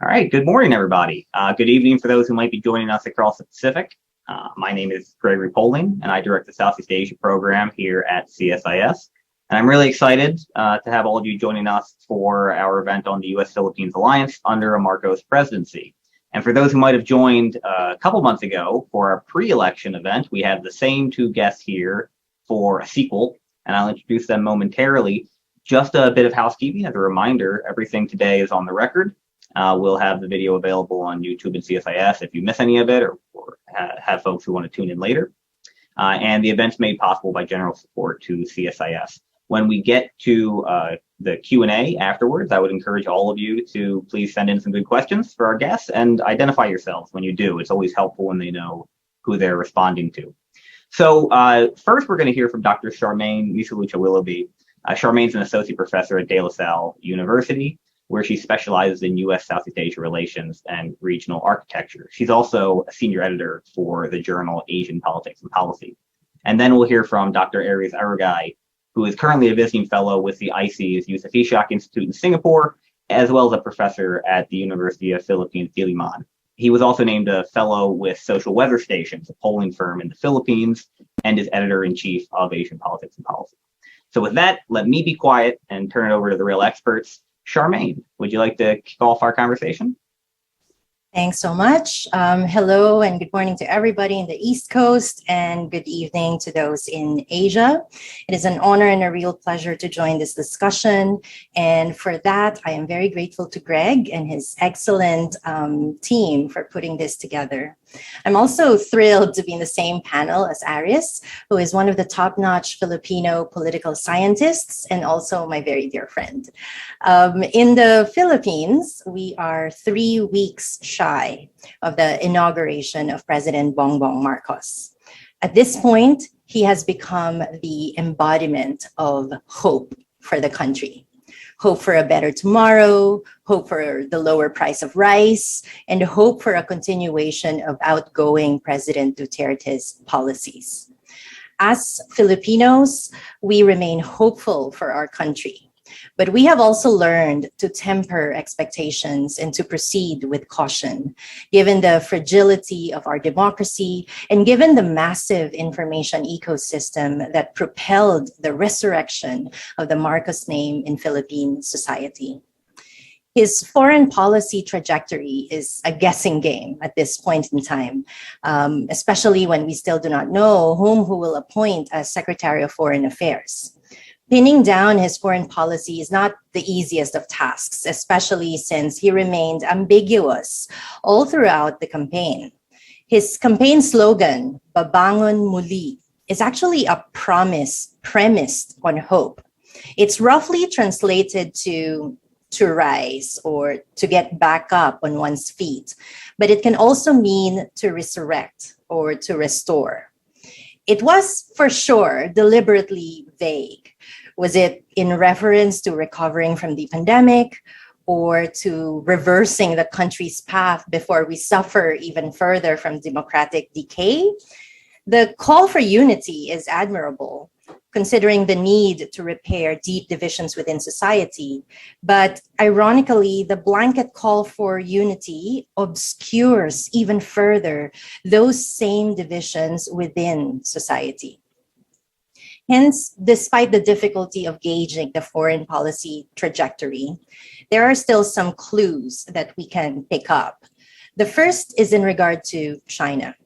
All right, good morning, everybody. Good evening for those who might be joining us across the Pacific. My name is Gregory Poling, and I direct the Southeast Asia Program here at CSIS. And I'm really excited to have all of you joining us for our event on the U.S. Philippines alliance under a Marcos presidency. And for those who might have joined a couple months ago for our pre-election event, we have the same two guests here for a sequel, and I'll introduce them momentarily. Just a bit of housekeeping as a reminder, everything today is on the record. We'll have the video available on YouTube and CSIS if you miss any of it or have folks who want to tune in later. And the event's made possible by general support to CSIS. When we get to the Q&A afterwards, I would encourage all of you to please send in some good questions for our guests and identify yourselves when you do. It's always helpful when they know who they're responding to. So first, we're going to hear from Dr. Charmaine Misalucha-Willoughby. Charmaine's an associate professor at De La Salle University, where she specializes in U.S. Southeast Asia relations and regional architecture. She's also a senior editor for the journal Asian Politics and Policy. And then we'll hear from Dr. Aries Arugay, who is currently a visiting fellow with the ISEAS-Yusof Ishak Institute in Singapore, as well as a professor at the University of Philippines Diliman. He was also named a fellow with Social Weather Stations, a polling firm in the Philippines, and is editor-in-chief of Asian Politics and Policy. So with that, let me be quiet and turn it over to the real experts. Charmaine, would you like to kick off our conversation? Thanks so much. Hello and good morning to everybody in the East Coast and good evening to those in Asia. It is an honor and a real pleasure to join this discussion. And for that, I am very grateful to Greg and his excellent team for putting this together. I'm also thrilled to be in the same panel as Aries, who is one of the top-notch Filipino political scientists and also my very dear friend. In the Philippines, we are 3 weeks shy of the inauguration of President Bongbong Marcos. At this point, he has become the embodiment of hope for the country. Hope for a better tomorrow, hope for the lower price of rice, and hope for a continuation of outgoing President Duterte's policies. As Filipinos, we remain hopeful for our country, but we have also learned to temper expectations and to proceed with caution, given the fragility of our democracy and given the massive information ecosystem that propelled the resurrection of the Marcos name in Philippine society. His foreign policy trajectory is a guessing game at this point in time, especially when we still do not know who will appoint as Secretary of Foreign Affairs. Pinning down his foreign policy is not the easiest of tasks, especially since he remained ambiguous all throughout the campaign. His campaign slogan, Babangon Muli, is actually a promise premised on hope. It's roughly translated to rise or to get back up on one's feet, but it can also mean to resurrect or to restore. It was for sure deliberately vague. Was it in reference to recovering from the pandemic or to reversing the country's path before we suffer even further from democratic decay? The call for unity is admirable, considering the need to repair deep divisions within society. But ironically, the blanket call for unity obscures even further those same divisions within society. Hence, despite the difficulty of gauging the foreign policy trajectory, there are still some clues that we can pick up. The first is in regard to China.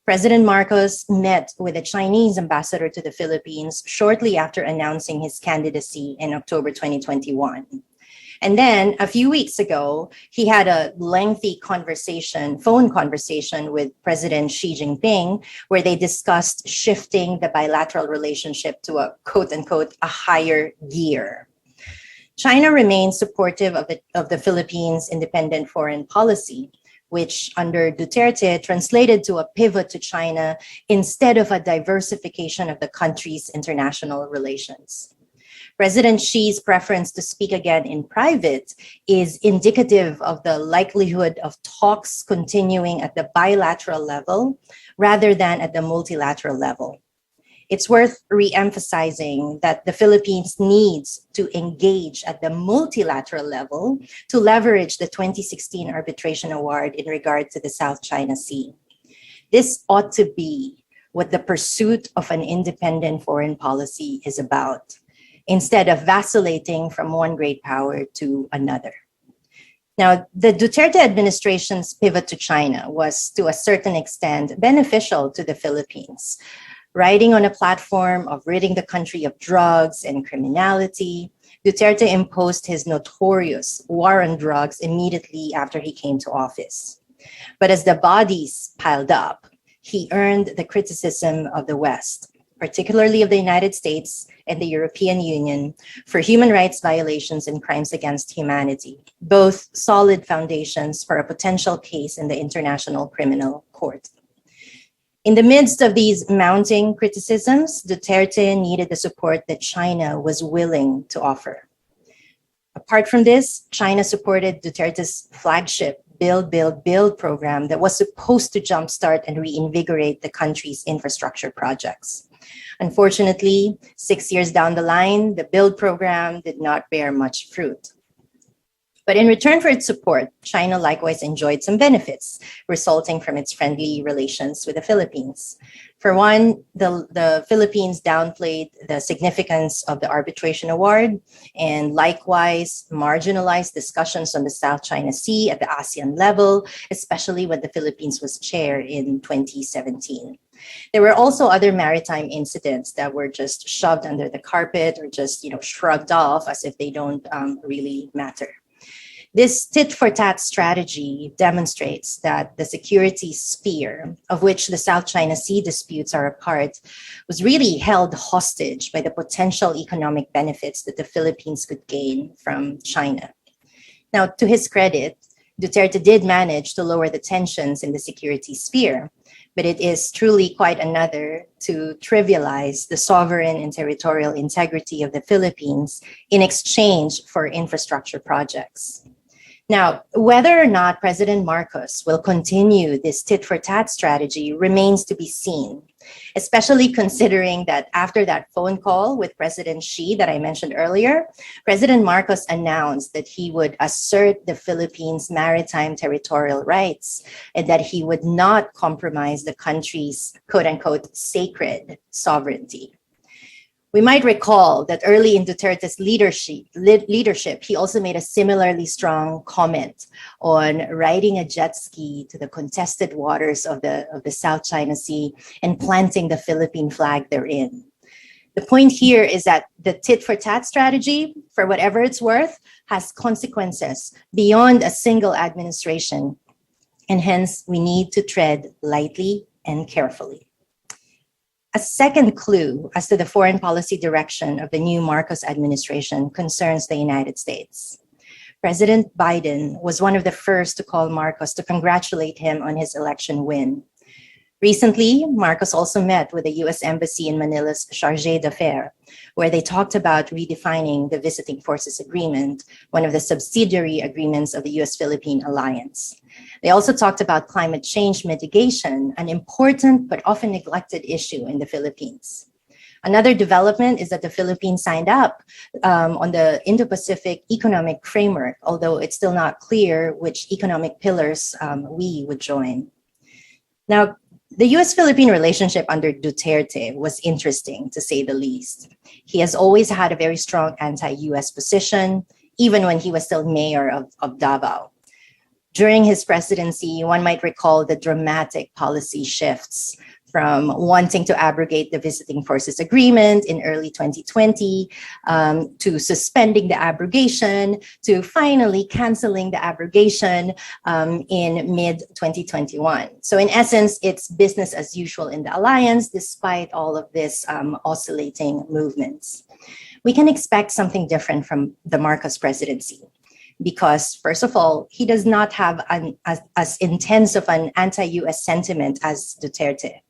President Marcos met with the Chinese ambassador to the Philippines shortly after announcing his candidacy in October 2021. And then a few weeks ago, he had a lengthy phone conversation with President Xi Jinping, where they discussed shifting the bilateral relationship to a quote unquote, a higher gear. China remains supportive of the Philippines' independent foreign policy, which under Duterte translated to a pivot to China instead of a diversification of the country's international relations. President Xi's preference to speak again in private is indicative of the likelihood of talks continuing at the bilateral level rather than at the multilateral level. It's worth re-emphasizing that the Philippines needs to engage at the multilateral level to leverage the 2016 arbitration award in regard to the South China Sea. This ought to be what the pursuit of an independent foreign policy is about, instead of vacillating from one great power to another. Now, the Duterte administration's pivot to China was, to a certain extent, beneficial to the Philippines. Riding on a platform of ridding the country of drugs and criminality, Duterte imposed his notorious war on drugs immediately after he came to office. But as the bodies piled up, he earned the criticism of the West, particularly of the United States and the European Union, for human rights violations and crimes against humanity, both solid foundations for a potential case in the International Criminal Court. In the midst of these mounting criticisms, Duterte needed the support that China was willing to offer. Apart from this, China supported Duterte's flagship Build, Build, Build program that was supposed to jumpstart and reinvigorate the country's infrastructure projects. Unfortunately, 6 years down the line, the Build program did not bear much fruit. But in return for its support, China likewise enjoyed some benefits resulting from its friendly relations with the Philippines. For one, the Philippines downplayed the significance of the arbitration award and likewise marginalized discussions on the South China Sea at the ASEAN level, especially when the Philippines was chair in 2017. There were also other maritime incidents that were just shoved under the carpet or just, shrugged off as if they don't really matter. This tit-for-tat strategy demonstrates that the security sphere, of which the South China Sea disputes are a part, was really held hostage by the potential economic benefits that the Philippines could gain from China. Now, to his credit, Duterte did manage to lower the tensions in the security sphere, but it is truly quite another to trivialize the sovereign and territorial integrity of the Philippines in exchange for infrastructure projects. Now, whether or not President Marcos will continue this tit-for-tat strategy remains to be seen, especially considering that after that phone call with President Xi that I mentioned earlier, President Marcos announced that he would assert the Philippines' maritime territorial rights and that he would not compromise the country's quote-unquote sacred sovereignty. We might recall that early in Duterte's leadership, he also made a similarly strong comment on riding a jet ski to the contested waters of the South China Sea and planting the Philippine flag therein. The point here is that the tit-for-tat strategy, for whatever it's worth, has consequences beyond a single administration, and hence we need to tread lightly and carefully. A second clue as to the foreign policy direction of the new Marcos administration concerns the United States. President Biden was one of the first to call Marcos to congratulate him on his election win. Recently, Marcos also met with the U.S. Embassy in Manila's Chargé d'Affaires, where they talked about redefining the Visiting Forces Agreement, one of the subsidiary agreements of the U.S. Philippine alliance. They also talked about climate change mitigation, an important but often neglected issue in the Philippines. Another development is that the Philippines signed up on the Indo-Pacific Economic Framework, although it's still not clear which economic pillars we would join. Now, the U.S.-Philippine relationship under Duterte was interesting, to say the least. He has always had a very strong anti-U.S. position, even when he was still mayor of Davao. During his presidency, one might recall the dramatic policy shifts from wanting to abrogate the Visiting Forces Agreement in early 2020, to suspending the abrogation, to finally canceling the abrogation in mid-2021. So in essence, it's business as usual in the alliance, despite all of this oscillating movements. We can expect something different from the Marcos presidency, because first of all, he does not have as intense of an anti-US sentiment as Duterte.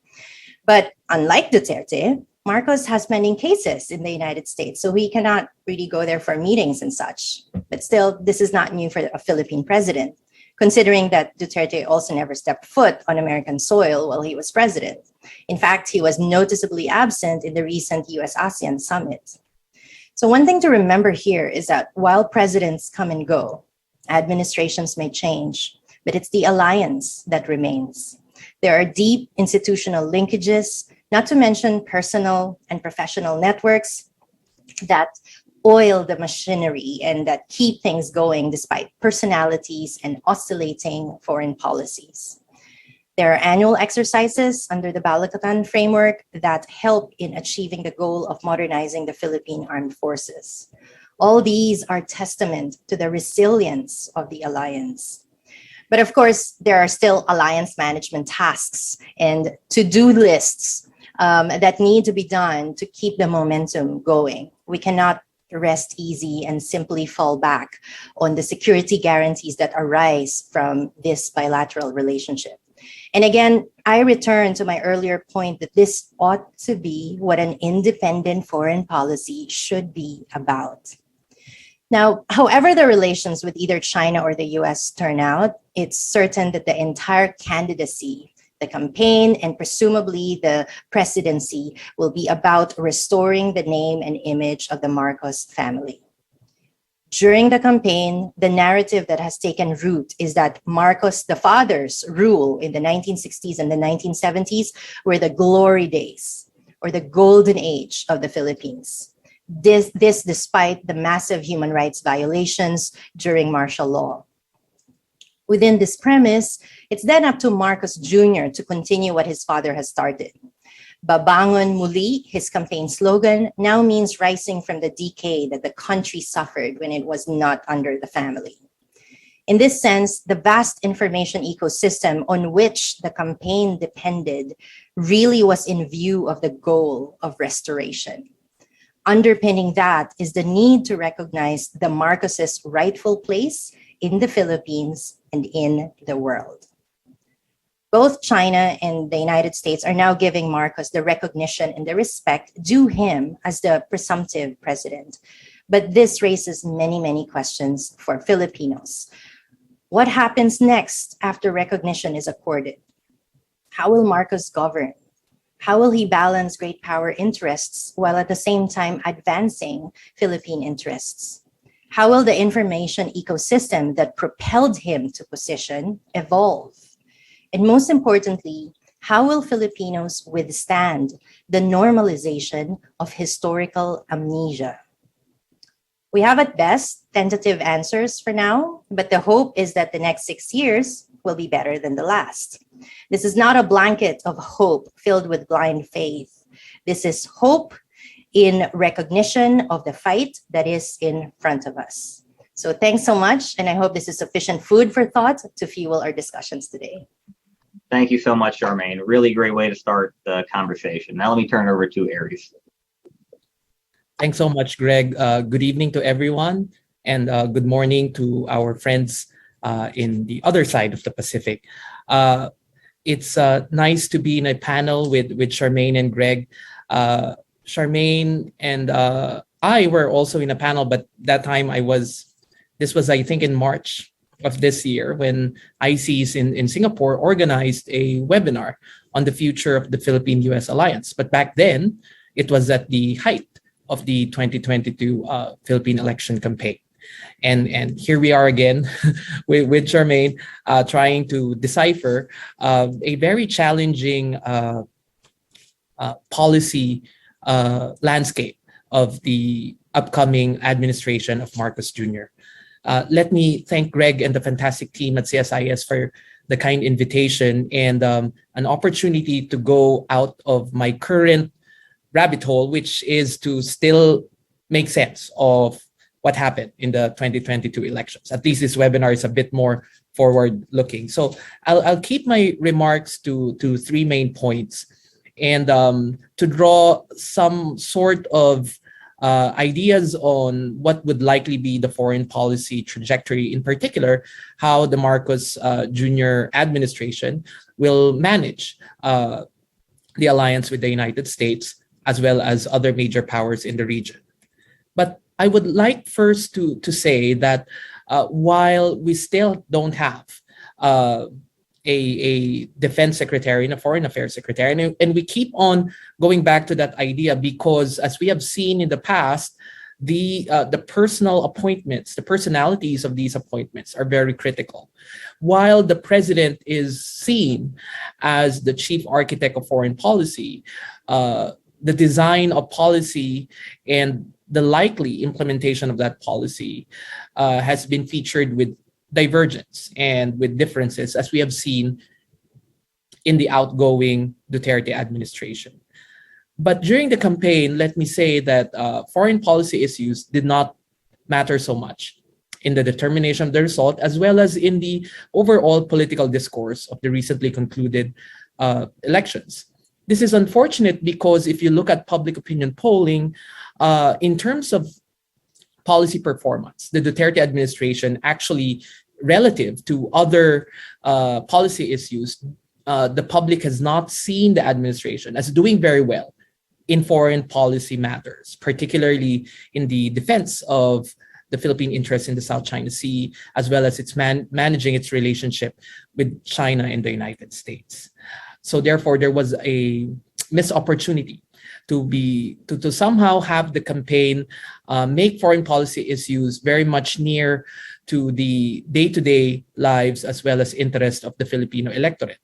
But unlike Duterte, Marcos has pending cases in the United States, so he cannot really go there for meetings and such. But still, this is not new for a Philippine president, considering that Duterte also never stepped foot on American soil while he was president. In fact, he was noticeably absent in the recent U.S. ASEAN summit. So one thing to remember here is that while presidents come and go, administrations may change, but it's the alliance that remains. There are deep institutional linkages, not to mention personal and professional networks that oil the machinery and that keep things going despite personalities and oscillating foreign policies. There are annual exercises under the Balakatan framework that help in achieving the goal of modernizing the Philippine Armed Forces. All these are testament to the resilience of the alliance. But of course, there are still alliance management tasks and to-do lists that need to be done to keep the momentum going. We cannot rest easy and simply fall back on the security guarantees that arise from this bilateral relationship. And again, I return to my earlier point that this ought to be what an independent foreign policy should be about. Now, however the relations with either China or the US turn out, it's certain that the entire candidacy, the campaign, and presumably the presidency will be about restoring the name and image of the Marcos family. During the campaign, the narrative that has taken root is that Marcos, the father's rule in the 1960s and the 1970s were the glory days or the golden age of the Philippines. This despite the massive human rights violations during martial law. Within this premise, it's then up to Marcos Jr. to continue what his father has started. Babangon Muli, his campaign slogan, now means rising from the decay that the country suffered when it was not under the family. In this sense, the vast information ecosystem on which the campaign depended really was in view of the goal of restoration. Underpinning that is the need to recognize the Marcoses' rightful place in the Philippines and in the world. Both China and the United States are now giving Marcos the recognition and the respect due him as the presumptive president. But this raises many, many questions for Filipinos. What happens next after recognition is accorded? How will Marcos govern? How will he balance great power interests while at the same time advancing Philippine interests? How will the information ecosystem that propelled him to position evolve? And most importantly, how will Filipinos withstand the normalization of historical amnesia? We have at best tentative answers for now, but the hope is that the next 6 years will be better than the last. This is not a blanket of hope filled with blind faith. This is hope in recognition of the fight that is in front of us. So thanks so much, and I hope this is sufficient food for thought to fuel our discussions today. Thank you so much, Charmaine. Really great way to start the conversation. Now let me turn it over to Aries. Thanks so much, Greg. Good evening to everyone, and good morning to our friends in the other side of the Pacific. It's nice to be in a panel with Charmaine and Greg. Charmaine and I were also in a panel, but that time this was I think in March of this year when ISEAS in Singapore organized a webinar on the future of the Philippine-US alliance. But back then, it was at the height of the 2022 Philippine election campaign. And here we are again with Charmaine trying to decipher a very challenging policy landscape of the upcoming administration of Marcos Jr. Let me thank Greg and the fantastic team at CSIS for the kind invitation and an opportunity to go out of my current rabbit hole, which is to still make sense of what happened in the 2022 elections. At least this webinar is a bit more forward-looking. So I'll keep my remarks to three main points and to draw some sort of ideas on what would likely be the foreign policy trajectory, in particular, how the Marcos Jr. administration will manage the alliance with the United States, as well as other major powers in the region. But I would like first to say that while we still don't have a defense secretary and a foreign affairs secretary. And we keep on going back to that idea because, as we have seen in the past, the personal appointments, the personalities of these appointments are very critical. While the president is seen as the chief architect of foreign policy, the design of policy and the likely implementation of that policy has been featured with divergence and with differences, as we have seen in the outgoing Duterte administration. But during the campaign, let me say that foreign policy issues did not matter so much in the determination of the result, as well as in the overall political discourse of the recently concluded elections. This is unfortunate because if you look at public opinion polling, in terms of policy performance, the Duterte administration actually, relative to other policy issues, the public has not seen the administration as doing very well in foreign policy matters, particularly in the defense of the Philippine interests in the South China Sea, as well as its managing its relationship with China and the United States. So therefore, there was a missed opportunity to somehow have the campaign make foreign policy issues very much near to the day-to-day lives as well as interest of the Filipino electorate.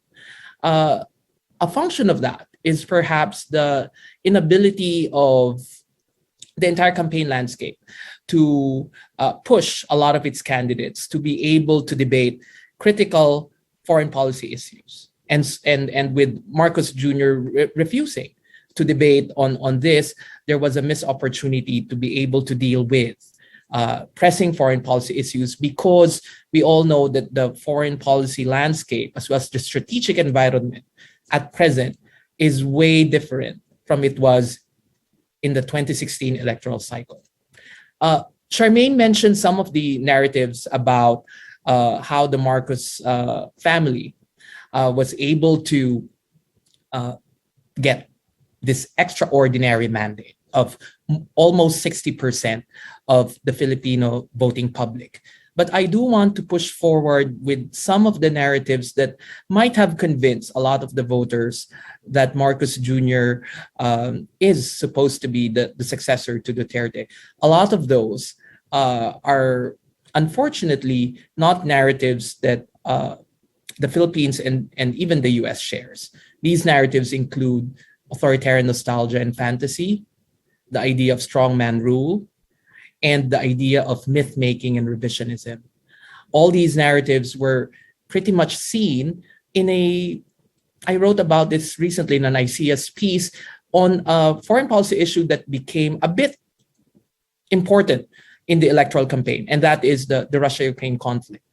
A function of that is perhaps the inability of the entire campaign landscape to push a lot of its candidates to be able to debate critical foreign policy issues. And with Marcos Jr. refusing to debate on this, there was a missed opportunity to be able to deal with pressing foreign policy issues, because we all know that the foreign policy landscape, as well as the strategic environment at present, is way different from it was in the 2016 electoral cycle. Charmaine mentioned some of the narratives about how the Marcos family was able to get this extraordinary mandate of almost 60% of the Filipino voting public. But I do want to push forward with some of the narratives that might have convinced a lot of the voters that Marcos Jr. Is supposed to be the successor to Duterte. A lot of those are unfortunately not narratives that the Philippines and even the US shares. These narratives include authoritarian nostalgia and fantasy, the idea of strongman rule, and the idea of myth-making and revisionism. All these narratives were pretty much seen I wrote about this recently in an ISEAS piece on a foreign policy issue that became a bit important in the electoral campaign, and that is the Russia-Ukraine conflict.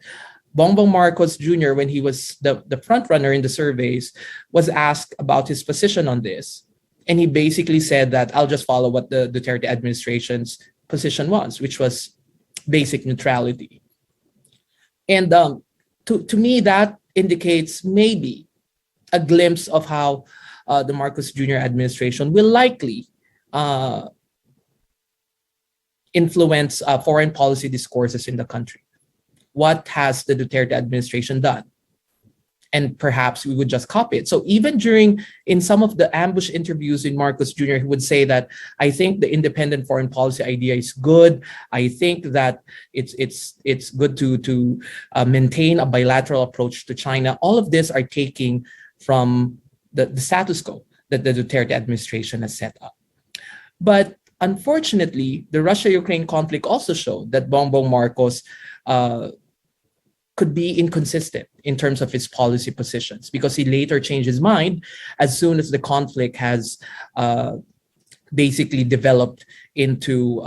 Bongbong Marcos Jr., when he was the front runner in the surveys, was asked about his position on this. And he basically said that I'll just follow what the Duterte administration's position was, which was basic neutrality. And to me, that indicates maybe a glimpse of how the Marcos Jr. administration will likely influence foreign policy discourses in the country. What has the Duterte administration done? And perhaps we would just copy it. So even in some of the ambush interviews in Marcos Jr., he would say that I think the independent foreign policy idea is good. I think that it's good to maintain a bilateral approach to China. All of this are taking from the status quo that the Duterte administration has set up. But unfortunately, the Russia-Ukraine conflict also showed that Bongbong Marcos could be inconsistent in terms of his policy positions, because he later changed his mind as soon as the conflict has basically developed into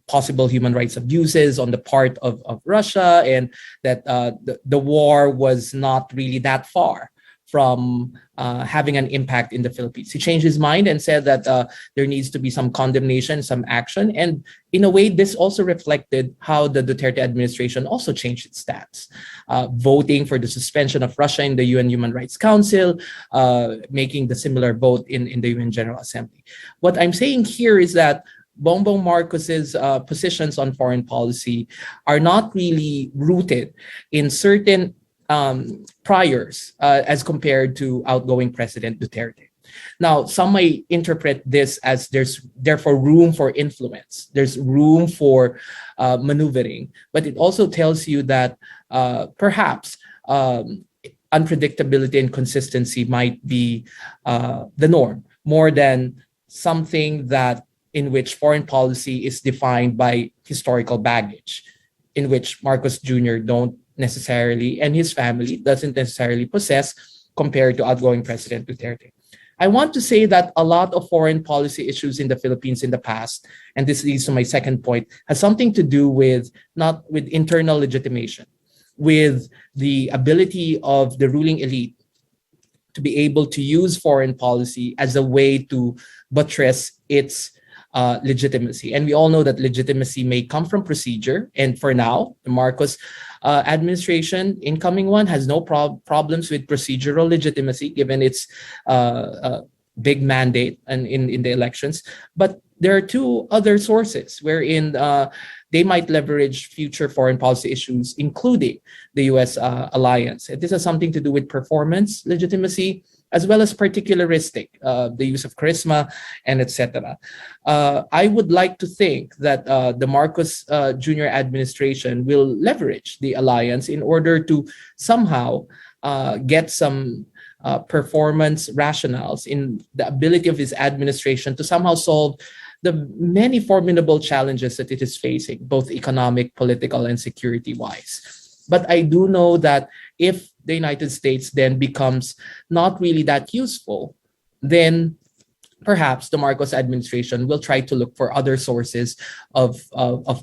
possible human rights abuses on the part of Russia, and that the war was not really that far from having an impact in the Philippines. He changed his mind and said that there needs to be some condemnation, some action. And in a way, this also reflected how the Duterte administration also changed its stance, voting for the suspension of Russia in the UN Human Rights Council, making the similar vote in the UN General Assembly. What I'm saying here is that Bongbong Marcos's positions on foreign policy are not really rooted in certain priors as compared to outgoing President Duterte. Now, some may interpret this as there's therefore room for influence, there's room for maneuvering, but it also tells you that perhaps unpredictability and consistency might be the norm more than something that in which foreign policy is defined by historical baggage, in which Marcos Jr. don't necessarily, and his family doesn't necessarily possess compared to outgoing President Duterte. I want to say that a lot of foreign policy issues in the Philippines in the past, and this leads to my second point, has something to do with not with internal legitimation, with the ability of the ruling elite to be able to use foreign policy as a way to buttress its legitimacy. And we all know that legitimacy may come from procedure. And for now, the Marcos administration, incoming one, has no problems with procedural legitimacy given its big mandate and in the elections. But there are two other sources wherein they might leverage future foreign policy issues, including the U.S. Alliance. And this has something to do with performance legitimacy, as well as particularistic, the use of charisma, and etc. I would like to think that the Marcos Jr. administration will leverage the alliance in order to somehow get some performance rationales in the ability of his administration to somehow solve the many formidable challenges that it is facing, both economic, political, and security-wise. But I do know that if the United States then becomes not really that useful, then perhaps the Marcos administration will try to look for other sources of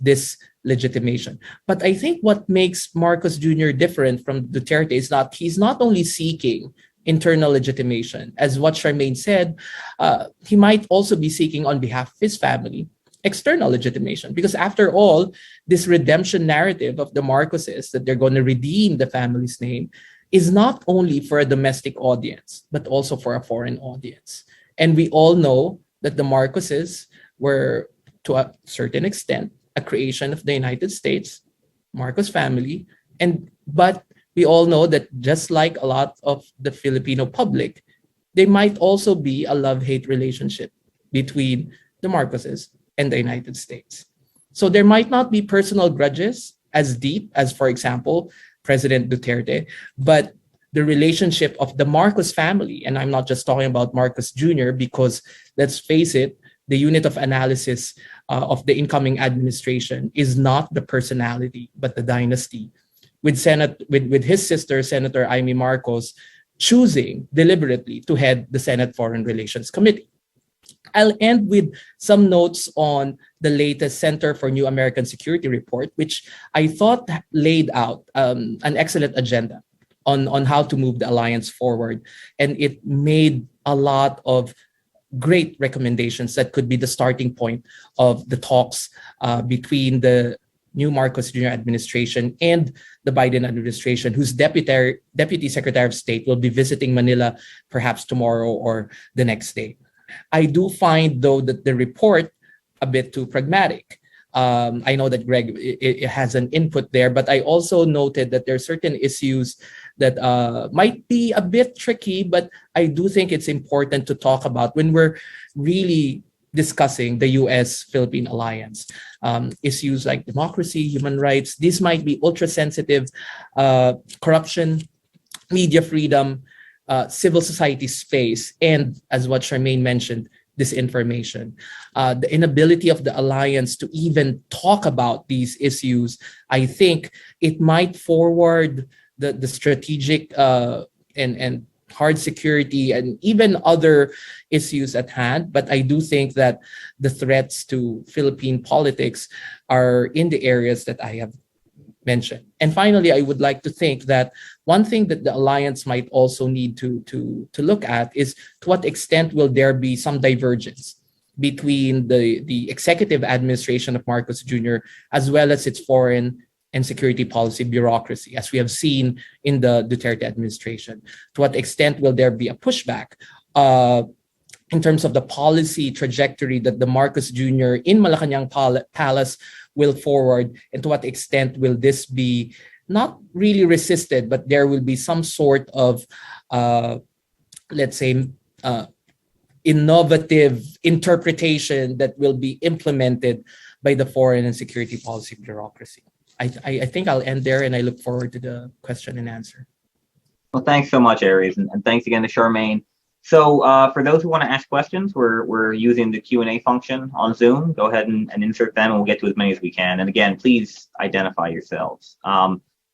this legitimation. But I think what makes Marcos Jr. different from Duterte is that he's not only seeking internal legitimation. As what Charmaine said, he might also be seeking on behalf of his family external legitimation, because after all, this redemption narrative of the Marcoses that they're going to redeem the family's name is not only for a domestic audience, but also for a foreign audience. And we all know that the Marcoses were, to a certain extent, a creation of the United States, Marcos family, but we all know that just like a lot of the Filipino public, they might also be a love-hate relationship between the Marcoses and the United States. So there might not be personal grudges as deep as, for example, President Duterte, but the relationship of the Marcos family, and I'm not just talking about Marcos Jr., because let's face it, the unit of analysis of the incoming administration is not the personality, but the dynasty. With his sister, Senator Amy Marcos, choosing deliberately to head the Senate Foreign Relations Committee. I'll end with some notes on the latest Center for New American Security report, which I thought laid out an excellent agenda on how to move the alliance forward. And it made a lot of great recommendations that could be the starting point of the talks between the new Marcos Jr. administration and the Biden administration, whose Deputy Secretary of State will be visiting Manila perhaps tomorrow or the next day. I do find, though, that the report a bit too pragmatic. I know that Greg it has an input there, but I also noted that there are certain issues that might be a bit tricky, but I do think it's important to talk about when we're really discussing the U.S.-Philippine alliance. Issues like democracy, human rights, these might be ultra-sensitive, corruption, media freedom, civil society space, and as what Charmaine mentioned, disinformation. The inability of the alliance to even talk about these issues, I think it might forward the strategic and hard security and even other issues at hand. But I do think that the threats to Philippine politics are in the areas that I have mentioned. And finally, I would like to think that one thing that the alliance might also need to look at is to what extent will there be some divergence between the executive administration of Marcos Jr. as well as its foreign and security policy bureaucracy, as we have seen in the Duterte administration. To what extent will there be a pushback in terms of the policy trajectory that the Marcos Jr. in Malacanang Palace will forward, and to what extent will this be not really resisted, but there will be some sort of, let's say, innovative interpretation that will be implemented by the foreign and security policy bureaucracy. I think I'll end there, and I look forward to the question and answer. Well, thanks so much, Aries, and thanks again to Charmaine. So for those who want to ask questions, we're using the Q&A function on Zoom. Go ahead and insert them, and we'll get to as many as we can. And again, please identify yourselves.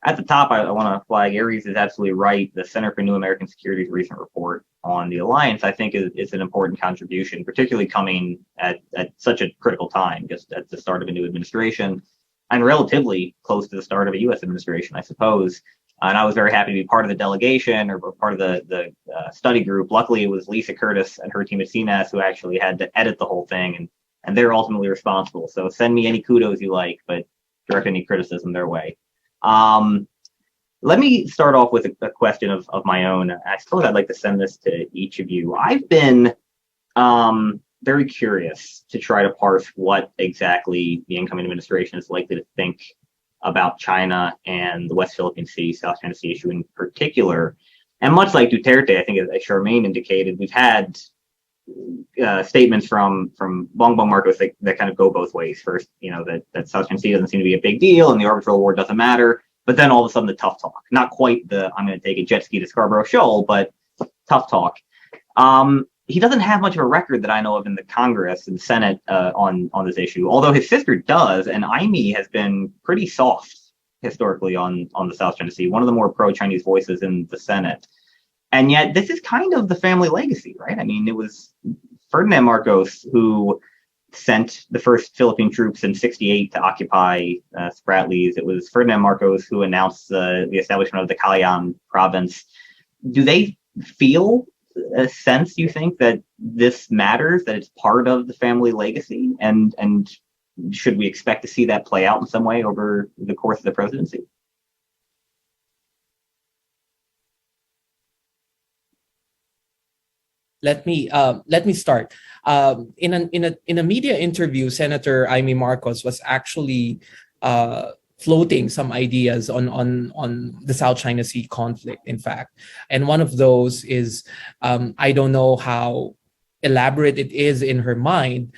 At the top, I want to flag Aries is absolutely right. The Center for New American Security's recent report on the alliance, I think, is an important contribution, particularly coming at such a critical time, just at the start of a new administration, and relatively close to the start of a U.S. administration, I suppose. And I was very happy to be part of the delegation or part of the study group. Luckily, it was Lisa Curtis and her team at CNAS who actually had to edit the whole thing, and they're ultimately responsible. So send me any kudos you like, but direct any criticism their way. Let me start off with a question of my own. I suppose I'd like to send this to each of you. I've been very curious to try to parse what exactly the incoming administration is likely to think about China and the West Philippine Sea, South China Sea issue in particular. And much like Duterte, I think as Charmaine indicated, we've had statements from Bongbong Marcos that kind of go both ways. First, that South China Sea doesn't seem to be a big deal and the arbitral award doesn't matter. But then all of a sudden the tough talk, not quite the I'm going to take a jet ski to Scarborough Shoal, but tough talk. He doesn't have much of a record that I know of in the Congress and Senate on this issue, although his sister does, and IME has been pretty soft historically on the South China Sea, one of the more pro-Chinese voices in the Senate. And yet this is kind of the family legacy, right? I mean, it was Ferdinand Marcos who sent the first Philippine troops in '68 to occupy Spratlys. It was Ferdinand Marcos who announced the establishment of the Calayan province. Do they feel a sense, you think, that this matters, that it's part of the family legacy? And should we expect to see that play out in some way over the course of the presidency? Let me start. In a media interview, Senator Amy Marcos was actually floating some ideas on the South China Sea conflict, in fact. And one of those is, I don't know how elaborate it is in her mind,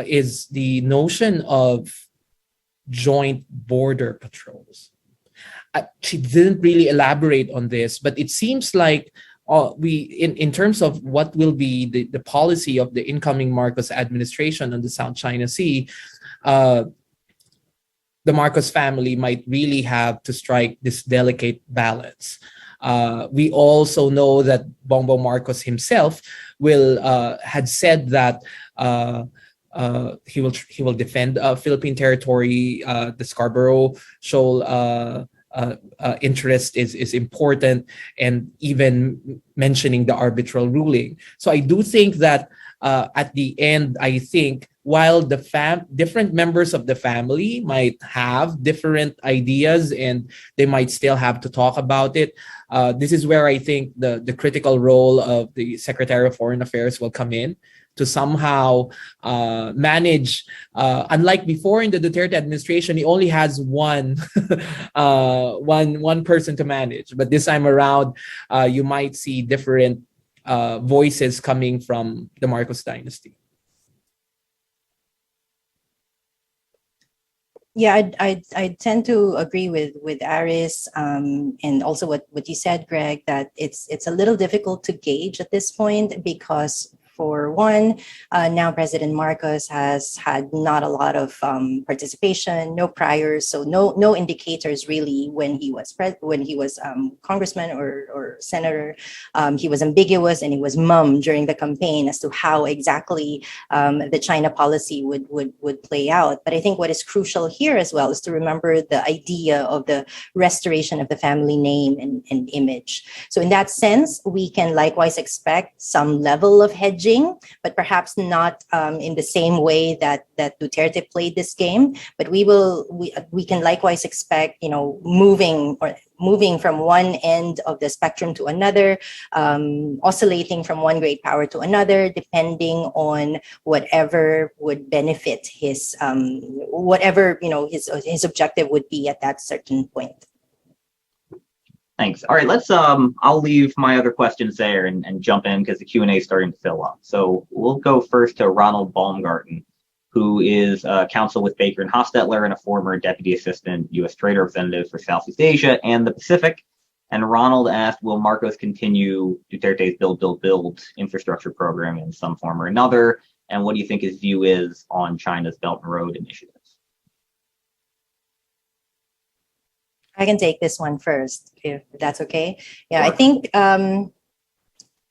is the notion of joint border patrols. She didn't really elaborate on this, but it seems like in terms of what will be the policy of the incoming Marcos administration on the South China Sea, the Marcos family might really have to strike this delicate balance. We also know that Bongbong Marcos himself had said that he will defend Philippine territory. The Scarborough Shoal interest is important, and even mentioning the arbitral ruling. So I do think that at the end, I think while the different members of the family might have different ideas and they might still have to talk about it, this is where I think the critical role of the Secretary of Foreign Affairs will come in to somehow manage. Unlike before in the Duterte administration, he only has one person to manage. But this time around, you might see different voices coming from the Marcos dynasty. Yeah, I tend to agree with Aries, and also what you said, Greg, that it's a little difficult to gauge at this point because, for one, now President Marcos has had not a lot of participation, no priors, so no indicators really when he was congressman or senator. He was ambiguous and he was mum during the campaign as to how exactly the China policy would play out. But I think what is crucial here as well is to remember the idea of the restoration of the family name and image. So in that sense, we can likewise expect some level of hedging, but perhaps not in the same way that Duterte played this game. But we can likewise expect, moving from one end of the spectrum to another, oscillating from one great power to another, depending on whatever would benefit his objective would be at that certain point. Thanks. All right, let's I'll leave my other questions there and jump in because the Q&A is starting to fill up. So we'll go first to Ronald Baumgarten, who is counsel with Baker and Hostetler and a former deputy assistant U.S. Trade Representative for Southeast Asia and the Pacific. And Ronald asked, will Marcos continue Duterte's build infrastructure program in some form or another? And what do you think his view is on China's Belt and Road initiatives? I can take this one first, if that's okay. Yeah, Sure. I think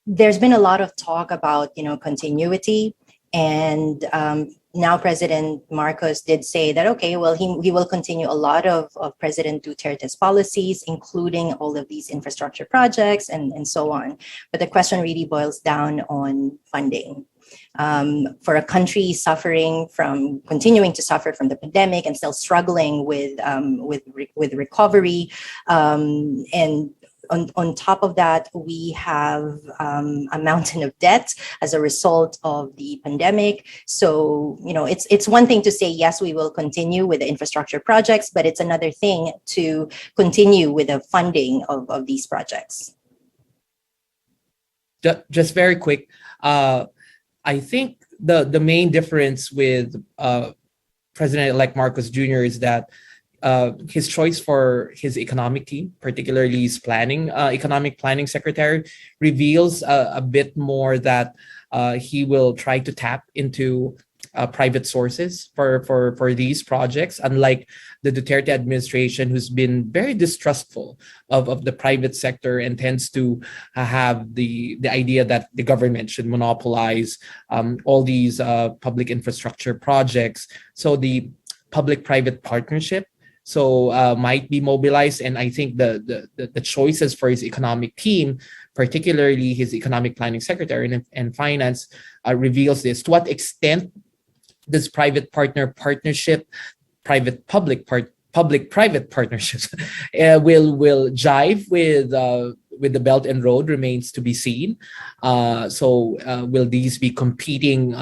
there's been a lot of talk about, continuity. And now President Marcos did say that, okay, well, he will continue a lot of President Duterte's policies, including all of these infrastructure projects and so on. But the question really boils down on funding. For a country continuing to suffer from the pandemic and still struggling with recovery, and on top of that, we have a mountain of debt as a result of the pandemic. So, it's one thing to say, yes, we will continue with the infrastructure projects, but it's another thing to continue with the funding of these projects. Just very quick. I think the main difference with President-elect Marcos Jr. is that his choice for his economic team, particularly his economic planning secretary, reveals a bit more that he will try to tap into private sources for these projects, unlike the Duterte administration, who's been very distrustful of the private sector and tends to have the idea that the government should monopolize all these public infrastructure projects. So the public-private partnership might be mobilized, and I think the choices for his economic team, particularly his economic planning secretary and finance, reveals this. To what extent does public-private partnerships will jive with the Belt and Road remains to be seen. Will these be competing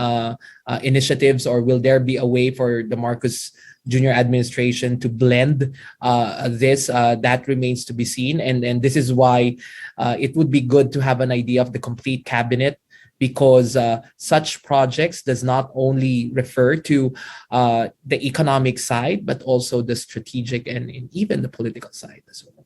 initiatives, or will there be a way for the Marcos Jr. administration to blend this? That remains to be seen. And this is why it would be good to have an idea of the complete cabinet, because such projects does not only refer to the economic side, but also the strategic and even the political side as well.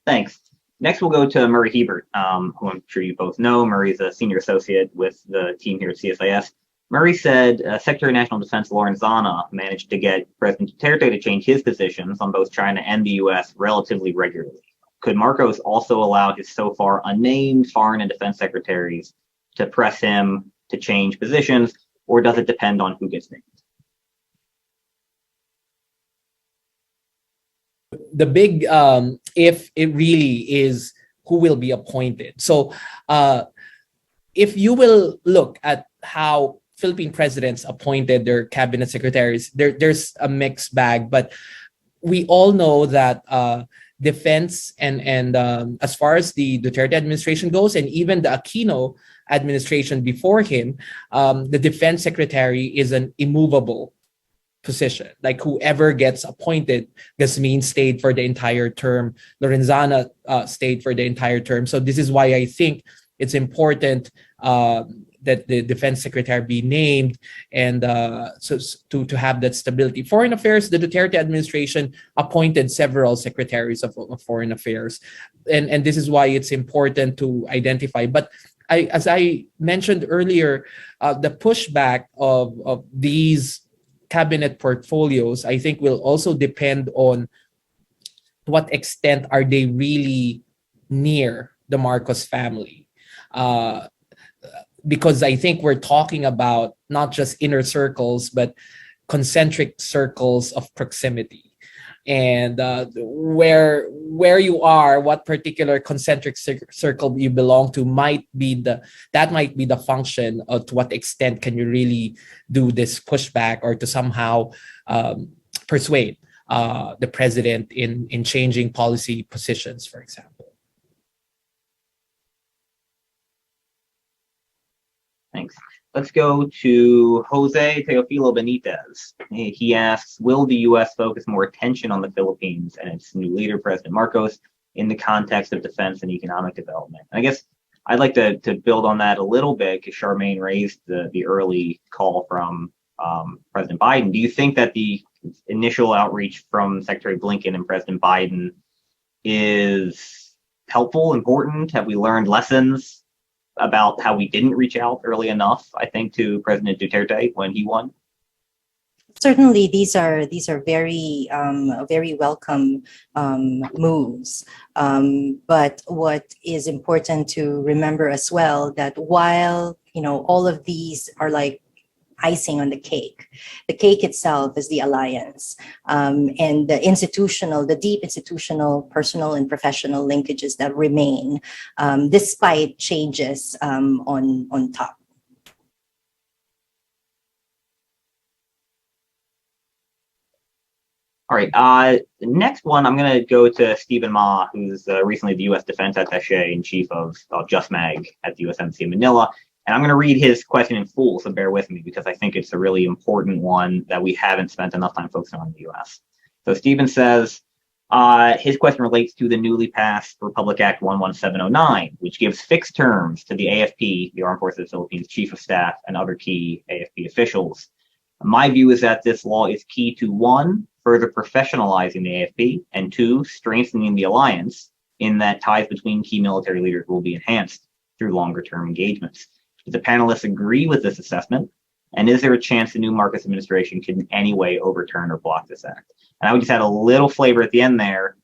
Thanks. Next, we'll go to Murray Hebert, who I'm sure you both know. Murray's a senior associate with the team here at CSIS. Murray said Secretary of National Defense Lorenzana managed to get President Duterte to change his positions on both China and the U.S. relatively regularly. Could Marcos also allow his so far unnamed foreign and defense secretaries to press him to change positions, or does it depend on who gets named? The big if it really is who will be appointed. So if you will look at how Philippine presidents appointed their cabinet secretaries, there's a mixed bag, but we all know that defense and as far as the Duterte administration goes, and even the Aquino administration before him, the defense secretary is an immovable position. Like whoever gets appointed, Gasmin stayed for the entire term, Lorenzana stayed for the entire term. So this is why I think it's important that the defense secretary be named, and to have that stability. Foreign affairs, the Duterte administration appointed several secretaries of foreign affairs, and this is why it's important to identify. But as I mentioned earlier, the pushback of these cabinet portfolios, I think, will also depend on to what extent are they really near the Marcos family. Because I think we're talking about not just inner circles, but concentric circles of proximity. And where you are, what particular concentric circle you belong to might be the function of to what extent can you really do this pushback, or to somehow persuade the president in changing policy positions, for example. Thanks. let's go to Jose Teofilo Benitez. He asks, will the U.S. focus more attention on the Philippines and its new leader, President Marcos, in the context of defense and economic development? And I guess I'd like to build on that a little bit because Charmaine raised the early call from President Biden. Do you think that the initial outreach from Secretary Blinken and President Biden is helpful, important? Have we learned lessons about how we didn't reach out early enough, I think, to President Duterte when he won? Certainly, these are very very welcome moves. But what is important to remember as well, that while all of these are like icing on the cake itself is the alliance, and the deep institutional, personal, and professional linkages that remain despite changes on top. All right. Next one, I'm going to go to Stephen Ma, who's recently the U.S. Defense Attaché in Chief of Just Mag at the U.S. Embassy in Manila. And I'm going to read his question in full, so bear with me because I think it's a really important one that we haven't spent enough time focusing on in the U.S. So Stephen says, his question relates to the newly passed Republic Act 11709, which gives fixed terms to the AFP, the Armed Forces of the Philippines Chief of Staff, and other key AFP officials. My view is that this law is key to, one, further professionalizing the AFP, and two, strengthening the alliance in that ties between key military leaders will be enhanced through longer-term engagements. Do the panelists agree with this assessment? And is there a chance the new Marcos administration can in any way overturn or block this act? And I would just add a little flavor at the end there.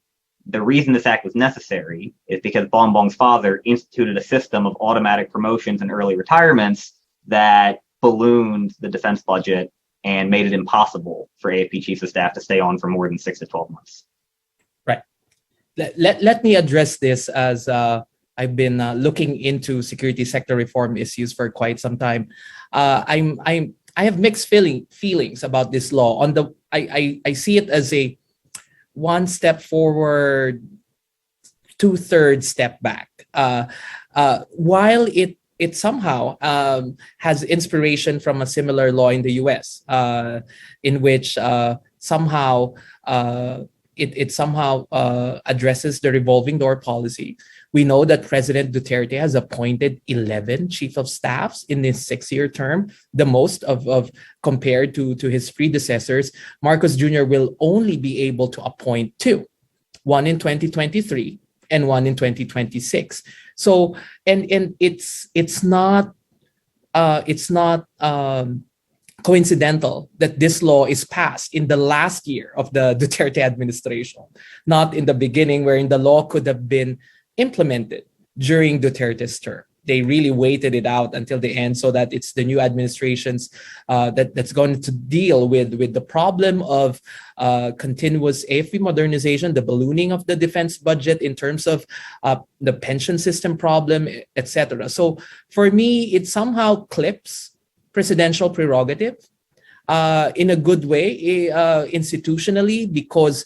The reason this act was necessary is because Bongbong's father instituted a system of automatic promotions and early retirements that ballooned the defense budget and made it impossible for AFP chiefs of staff to stay on for more than 6 to 12 months. Right. Let me address this as I've been looking into security sector reform issues for quite some time. I have mixed feelings about this law. I see it as a one step forward, 2/3 step back. While it somehow has inspiration from a similar law in the U.S., in which somehow it somehow addresses the revolving door policy. We know that President Duterte has appointed 11 chief of staffs in his 6-year term, the most of compared to his predecessors. Marcos Jr. will only be able to appoint 2, one in 2023 and one in 2026. So and it's not coincidental that this law is passed in the last year of the Duterte administration, not in the beginning, wherein the law could have been implemented during Duterte's term. They really waited it out until the end so that it's the new administration's that's going to deal with the problem of continuous AFP modernization, the ballooning of the defense budget in terms of the pension system problem, etc. So for me, it somehow clips presidential prerogative in a good way institutionally, because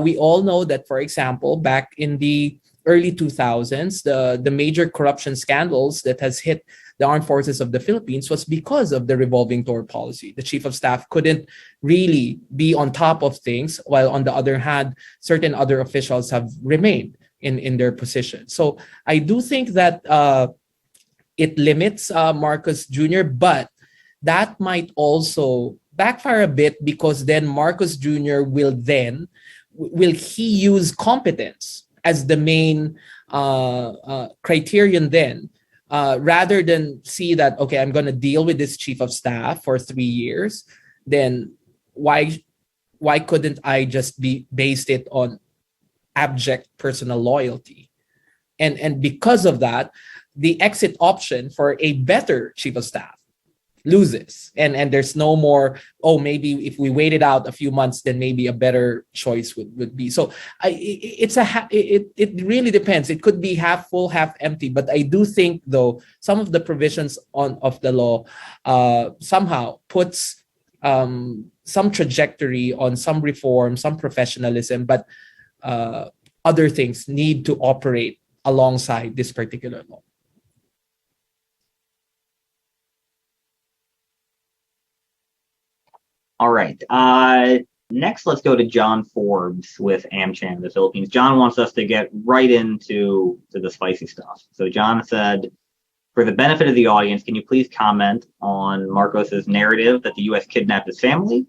we all know that, for example, back in the early 2000s, the major corruption scandals that has hit the armed forces of the Philippines was because of the revolving door policy. The chief of staff couldn't really be on top of things, while on the other hand, certain other officials have remained in their position. So I do think that it limits Marcos Jr., but that might also backfire a bit, because then Marcos Jr. will he use competence as the main criterion then, rather than see that, okay, I'm going to deal with this chief of staff for 3 years, then why couldn't I just be based it on abject personal loyalty? And because of that, the exit option for a better chief of staff loses, and there's no more, maybe if we waited out a few months, then maybe a better choice would be. So it really depends. It could be half full, half empty, but I do think, though, some of the provisions of the law somehow puts some trajectory on some reform, some professionalism, but other things need to operate alongside this particular law. All right. Next, let's go to John Forbes with AmCham in the Philippines. John wants us to get right into the spicy stuff. So John said, for the benefit of the audience, can you please comment on Marcos's narrative that the U.S. kidnapped his family,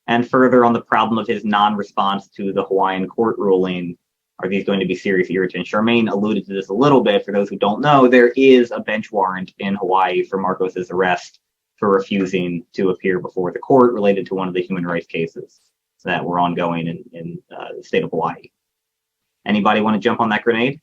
and further on the problem of his non-response to the Hawaiian court ruling? Are these going to be serious irritants? Charmaine alluded to this a little bit. For those who don't know, there is a bench warrant in Hawaii for Marcos's arrest for refusing to appear before the court related to one of the human rights cases that were ongoing in the state of Hawaii. Anybody want to jump on that grenade?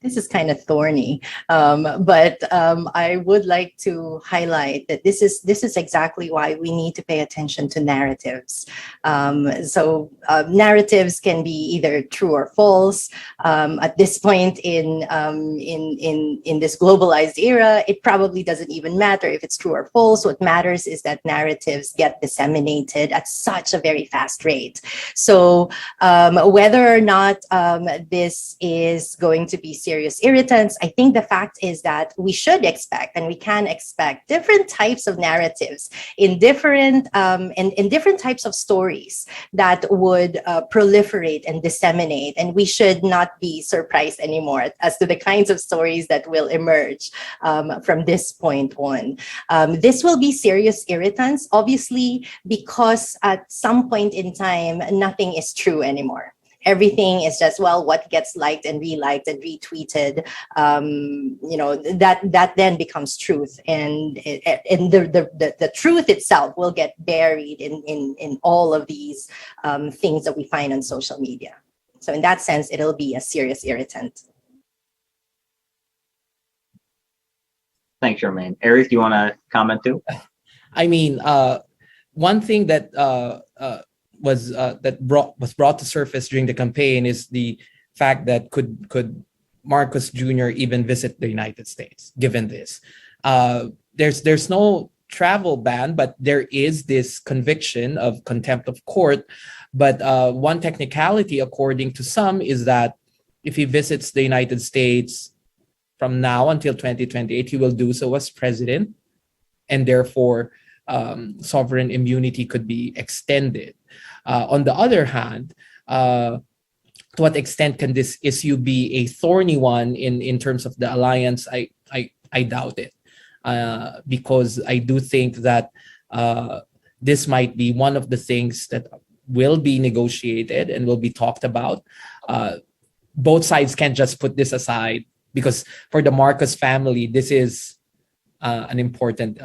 This is kind of thorny, but I would like to highlight that this is exactly why we need to pay attention to narratives. Narratives can be either true or false. At this point in this globalized era, it probably doesn't even matter if it's true or false. What matters is that narratives get disseminated at such a very fast rate. So whether or not this is going to be serious irritants, I think the fact is that we should expect and we can expect different types of narratives in different types of stories that would proliferate and disseminate, and we should not be surprised anymore as to the kinds of stories that will emerge from this point on. This will be serious irritants, obviously, because at some point in time, nothing is true anymore. Everything is just, well, what gets liked and reliked and retweeted, that then becomes truth. And the truth itself will get buried in all of these things that we find on social media. So in that sense, it'll be a serious irritant. Thanks, Charmaine. Aries, do you want to comment too? I mean, one thing that was brought to surface during the campaign is the fact that could Marcos Jr. even visit the United States, given this. There's no travel ban, but there is this conviction of contempt of court. But one technicality, according to some, is that if he visits the United States from now until 2028, he will do so as president, and therefore sovereign immunity could be extended. On the other hand, to what extent can this issue be a thorny one in terms of the alliance? I doubt it, because I do think that this might be one of the things that will be negotiated and will be talked about. Both sides can't just put this aside, because for the Marcos family, this is an important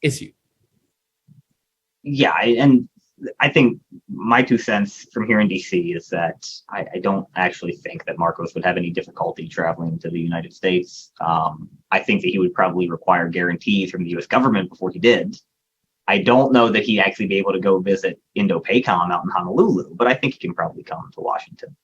issue. Yeah, and I think my 2 cents from here in DC is that I don't actually think that Marcos would have any difficulty traveling to the United States. I think that he would probably require guarantees from the U.S. government before he did. I don't know that he'd actually be able to go visit Indo-PACOM out in Honolulu, but I think he can probably come to Washington.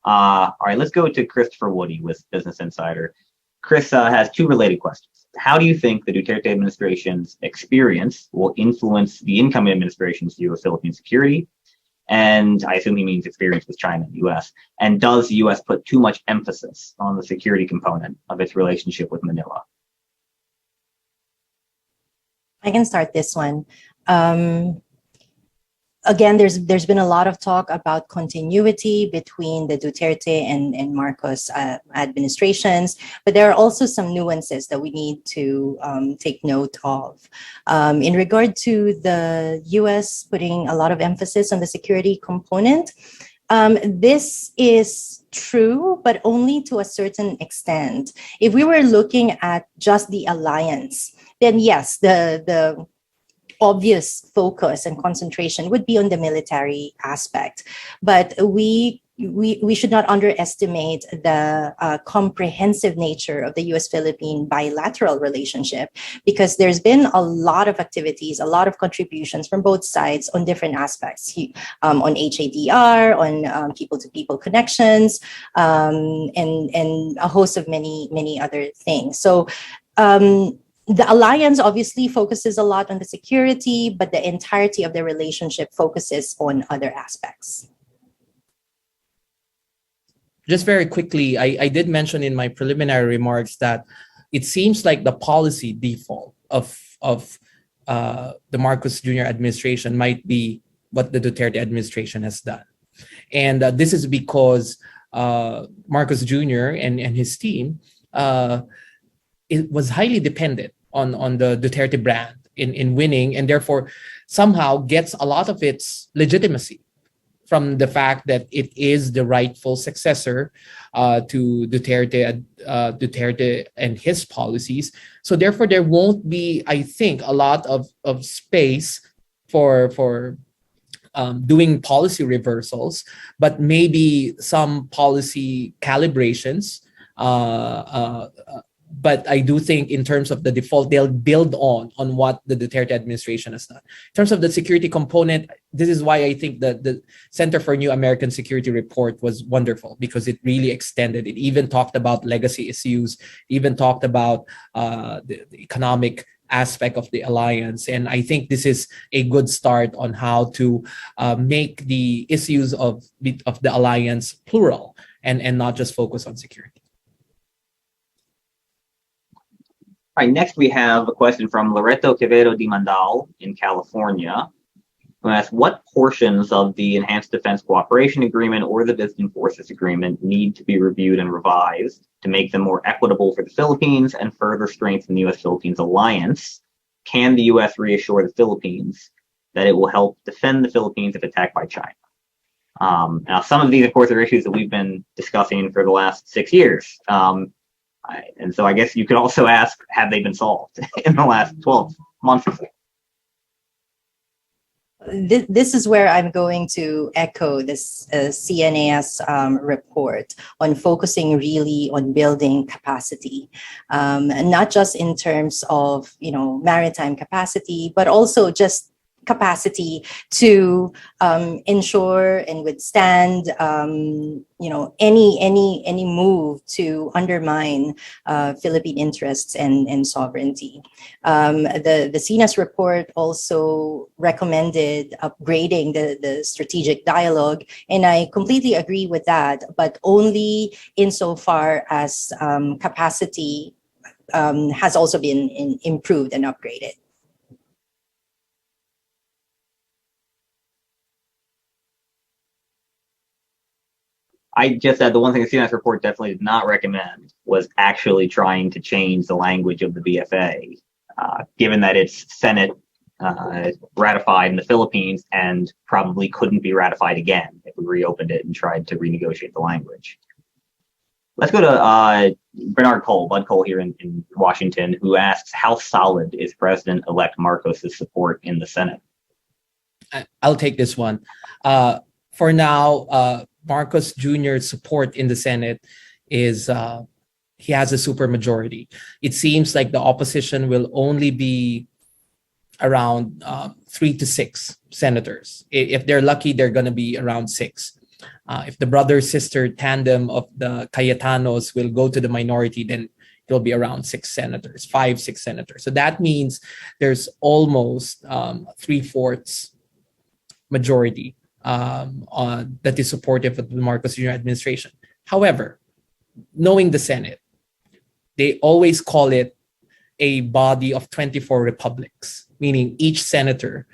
All right, let's go to Christopher Woody with Business Insider. Chris has 2 related questions. How do you think the Duterte administration's experience will influence the incoming administration's view of Philippine security? And I assume he means experience with China and the U.S. And does the U.S. put too much emphasis on the security component of its relationship with Manila? I can start this one. Again, there's been a lot of talk about continuity between the Duterte and Marcos administrations, but there are also some nuances that we need to take note of. In regard to the U.S. putting a lot of emphasis on the security component, this is true, but only to a certain extent. If we were looking at just the alliance, then yes, the obvious focus and concentration would be on the military aspect. But we should not underestimate the comprehensive nature of the U.S. Philippine bilateral relationship, because there's been a lot of activities, a lot of contributions from both sides on different aspects, on HADR, on people-to-people connections, and a host of many other things. So the alliance obviously focuses a lot on the security, but the entirety of the relationship focuses on other aspects. Just very quickly, I did mention in my preliminary remarks that it seems like the policy default of the Marcos Jr. administration might be what the Duterte administration has done. And this is because Marcos Jr. and his team it was highly dependent on the Duterte brand in winning, and therefore somehow gets a lot of its legitimacy from the fact that it is the rightful successor to Duterte and his policies. So therefore, there won't be, I think, a lot of space for doing policy reversals, but maybe some policy calibrations. But I do think in terms of the default, they'll build on what the Duterte administration has done. In terms of the security component, this is why I think that the Center for New American Security report was wonderful, because it really extended. It even talked about legacy issues, even talked about the economic aspect of the alliance. And I think this is a good start on how to make the issues of the alliance plural and not just focus on security. All right, next we have a question from Loreto Quevedo Di Mandal in California, who asks, what portions of the Enhanced Defense Cooperation Agreement or the Visiting Forces Agreement need to be reviewed and revised to make them more equitable for the Philippines and further strengthen the U.S. Philippines alliance? Can the U.S. reassure the Philippines that it will help defend the Philippines if attacked by China? Now, some of these, of course, are issues that we've been discussing for the last 6 years. And so I guess you could also ask, have they been solved in the last 12 months or so? This is where I'm going to echo this CNAS report on focusing really on building capacity, not just in terms of, maritime capacity, but also just capacity to ensure and withstand any move to undermine Philippine interests and sovereignty. The CNAS report also recommended upgrading the strategic dialogue, and I completely agree with that, but only insofar as capacity has also been improved and upgraded. I just said the one thing the CNS report definitely did not recommend was actually trying to change the language of the BFA, given that it's Senate ratified in the Philippines and probably couldn't be ratified again if we reopened it and tried to renegotiate the language. Let's go to Bernard Cole, Bud Cole here in Washington, who asks, how solid is President-elect Marcos' support in the Senate? I'll take this one. For now, Marcos Jr.'s support in the Senate is he has a supermajority. It seems like the opposition will only be around 3 to 6 senators. If they're lucky, they're going to be around 6. If the brother-sister tandem of the Cayetanos will go to the minority, then it'll be around 6 senators, 5, 6 senators. So that means there's almost 3/4 majority that is supportive of the Marcos Jr. administration. However, knowing the Senate, they always call it a body of 24 republics, meaning each senator,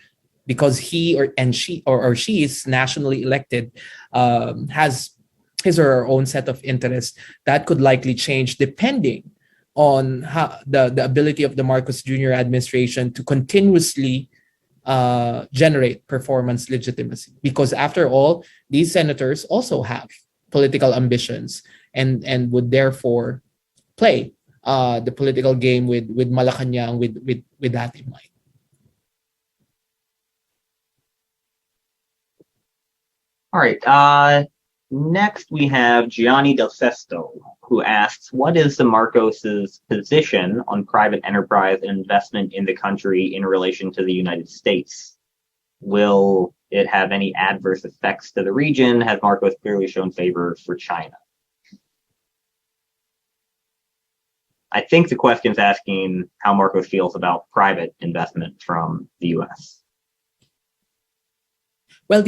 because he or she is nationally elected, has his or her own set of interests that could likely change depending on how the ability of the Marcos Jr. administration to continuously generate performance legitimacy, because after all, these senators also have political ambitions and would therefore play the political game with Malacanang with that in mind. All right. Next, we have Gianni Del Sesto, who asks, what is the Marcos' position on private enterprise and investment in the country in relation to the United States? Will it have any adverse effects to the region? Has Marcos clearly shown favor for China? I think the question is asking how Marcos feels about private investment from the U.S. Well,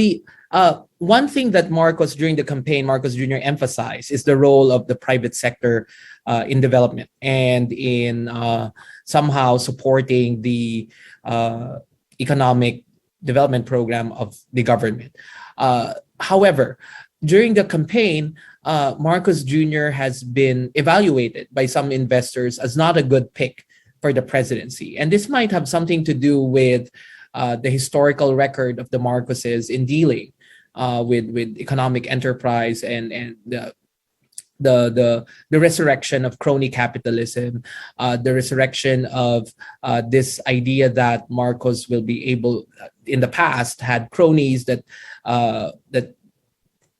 One thing that during the campaign, Marcos Jr. emphasized is the role of the private sector in development and in somehow supporting the economic development program of the government. However, during the campaign, Marcos Jr. has been evaluated by some investors as not a good pick for the presidency. And this might have something to do with the historical record of the Marcoses in dealing with economic enterprise and the resurrection of crony capitalism, the resurrection of this idea that Marcos will be able, in the past, had cronies that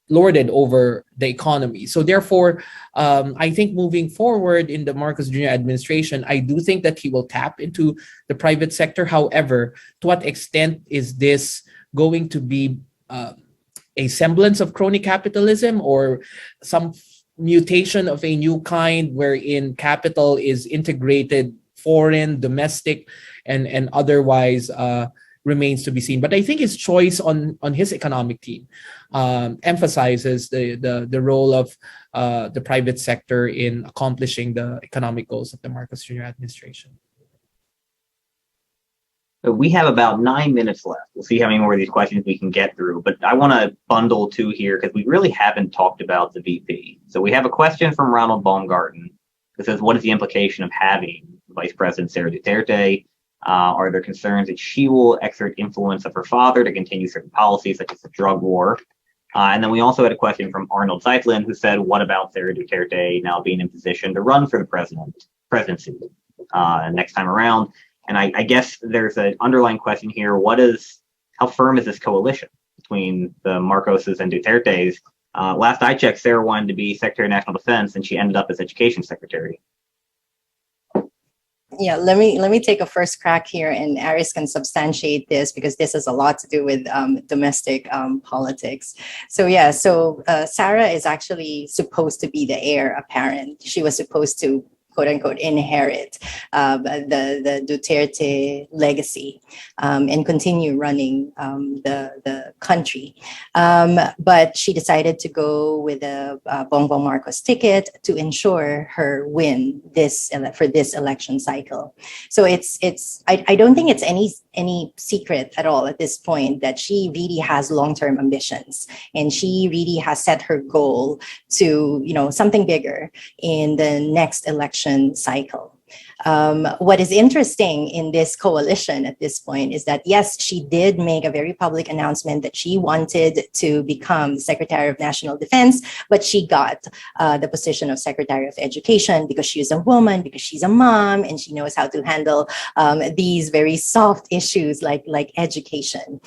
lorded over the economy. So therefore, I think moving forward in the Marcos Jr. administration, I do think that he will tap into the private sector. However, to what extent is this going to be a semblance of crony capitalism or some mutation of a new kind wherein capital is integrated, foreign, domestic, and otherwise remains to be seen. But I think his choice on his economic team emphasizes the role of the private sector in accomplishing the economic goals of the Marcos Jr. administration. So we have about 9 minutes left. We'll see how many more of these questions we can get through. But I want to bundle two here because we really haven't talked about the VP. So we have a question from Ronald Baumgarten that says, what is the implication of having Vice President Sara Duterte? Are there concerns that she will exert influence of her father to continue certain policies such as the drug war? And then we also had a question from Arnold Zeitlin who said, what about Sara Duterte now being in position to run for the presidency next time around? And I guess there's an underlying question here. How firm is this coalition between the Marcoses and Dutertes? Last I checked, Sarah wanted to be Secretary of National Defense, and she ended up as Education Secretary. Yeah, let me take a first crack here, and Aries can substantiate this because this has a lot to do with domestic politics. So Sarah is actually supposed to be the heir apparent. She was supposed to, quote unquote, inherit the Duterte legacy and continue running the country. But she decided to go with a Bongbong Marcos ticket to ensure her win for this election cycle. So I don't think it's any secret at all at this point that she really has long-term ambitions, and she really has set her goal to, something bigger in the next election cycle. What is interesting in this coalition at this point is that, yes, she did make a very public announcement that she wanted to become Secretary of National Defense, but she got the position of Secretary of Education because she's a woman, because she's a mom, and she knows how to handle these very soft issues like education.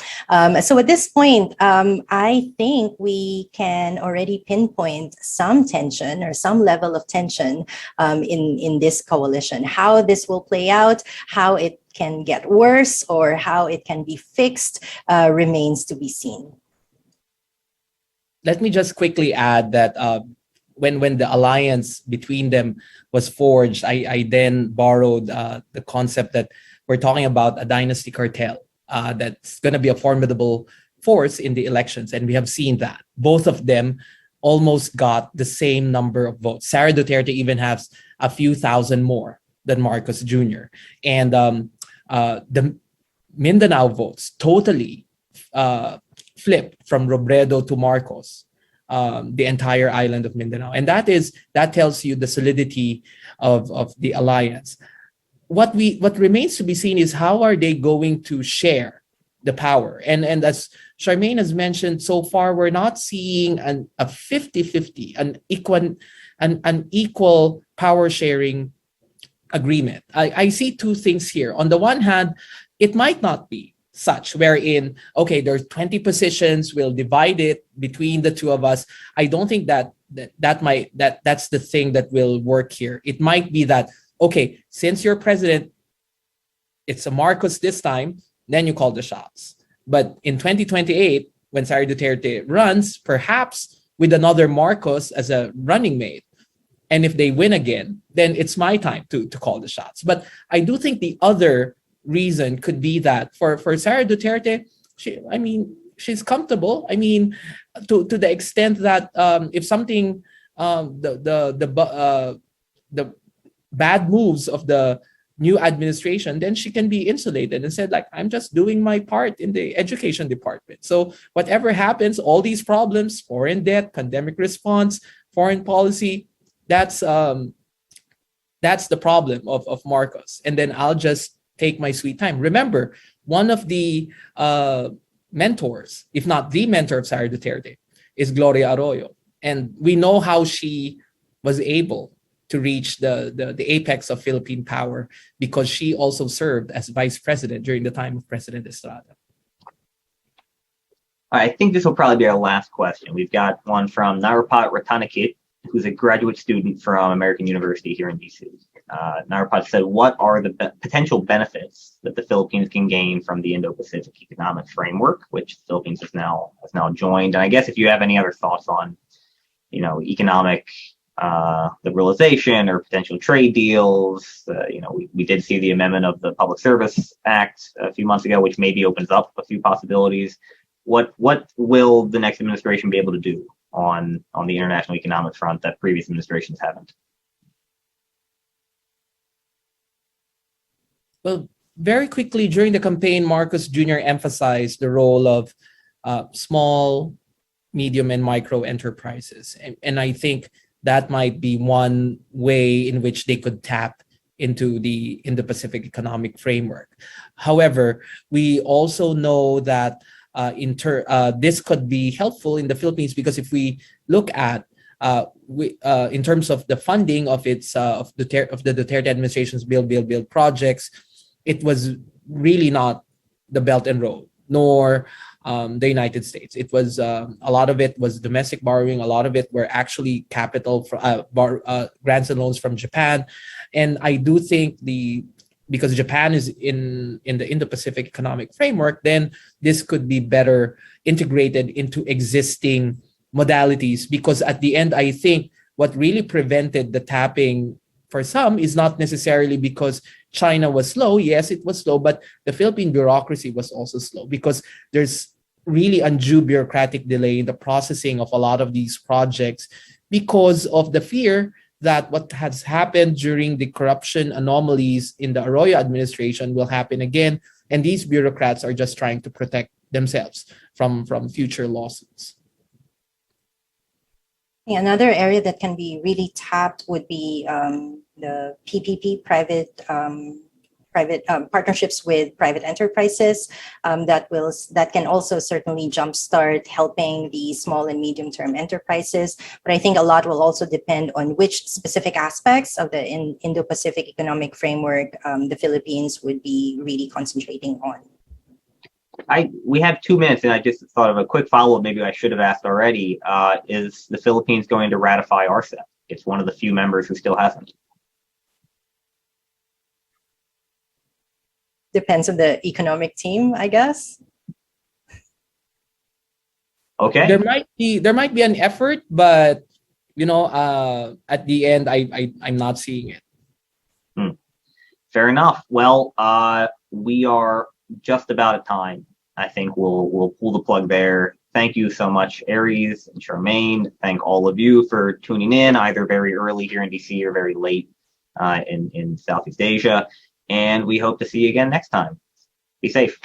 So at this point, I think we can already pinpoint some tension or some level of tension in this coalition. How this will play out, how it can get worse, or how it can be fixed remains to be seen. Let me just quickly add that when the alliance between them was forged, I then borrowed the concept that we're talking about a dynasty cartel that's going to be a formidable force in the elections. And we have seen that. Both of them almost got the same number of votes. Sara Duterte even has a few thousand more than Marcos Jr. And the Mindanao votes totally flipped from Robredo to Marcos, the entire island of Mindanao. And that tells you the solidity of the alliance. What remains to be seen is how are they going to share the power. And as Charmaine has mentioned, so far we're not seeing a 50-50, an equal power sharing agreement. I see two things here. On the one hand, it might not be such wherein, okay, there's 20 positions, we'll divide it between the two of us. I don't think that's the thing that will work here. It might be that, okay, since you're president, it's a Marcos this time, then you call the shots. But in 2028, when Sara Duterte runs, perhaps with another Marcos as a running mate, and if they win again, then it's my time to call the shots. But I do think the other reason could be that for Sara Duterte, she's comfortable. I mean, to the extent that if something the bad moves of the new administration, then she can be insulated and said, like, I'm just doing my part in the education department. So whatever happens, all these problems, foreign debt, pandemic response, foreign policy, that's the problem of Marcos. And then I'll just take my sweet time. Remember, one of the mentors, if not the mentor of Sara Duterte, is Gloria Arroyo. And we know how she was able to reach the apex of Philippine power because she also served as vice president during the time of President Estrada. I think this will probably be our last question. We've got one from Narapat Ratanakit, who's a graduate student from American University here in DC. Narapat said, what are the potential benefits that the Philippines can gain from the Indo-Pacific Economic Framework, which the Philippines has now joined? And I guess if you have any other thoughts on, economic liberalization or potential trade deals, we did see the amendment of the Public Service Act a few months ago, which maybe opens up a few possibilities. What will the next administration be able to do on the international economic front that previous administrations haven't? Well, very quickly during the campaign, Marcos Jr. emphasized the role of small, medium, and micro enterprises. And I think that might be one way in which they could tap into the Indo-Pacific Economic Framework. However, we also know that this could be helpful in the Philippines because if we look at in terms of the funding of its of the Duterte administration's build projects, it was really not the Belt and Road nor the United States. It was a lot of it was domestic borrowing. A lot of it were actually capital grants and loans from Japan, and I do think because Japan is in the Indo-Pacific Economic Framework, then this could be better integrated into existing modalities. Because at the end, I think what really prevented the tapping for some is not necessarily because China was slow. Yes, it was slow, but the Philippine bureaucracy was also slow because there's really undue bureaucratic delay in the processing of a lot of these projects because of the fear that what has happened during the corruption anomalies in the Arroyo administration will happen again. And these bureaucrats are just trying to protect themselves from future lawsuits. Another area that can be really tapped would be the PPP, private partnerships with private enterprises. That can also certainly jumpstart helping the small and medium term enterprises. But I think a lot will also depend on which specific aspects of the Indo-Pacific Economic Framework the Philippines would be really concentrating on. We have 2 minutes, and I just thought of a quick follow-up. Maybe I should have asked already. Is the Philippines going to ratify RCEP? It's one of the few members who still hasn't. Depends on the economic team, I guess. Okay. There might be an effort, but at the end, I'm not seeing it. Fair enough. Well, we are just about at time. I think we'll pull the plug there. Thank you so much, Aries and Charmaine. Thank all of you for tuning in, either very early here in DC or very late in Southeast Asia. And we hope to see you again next time. Be safe.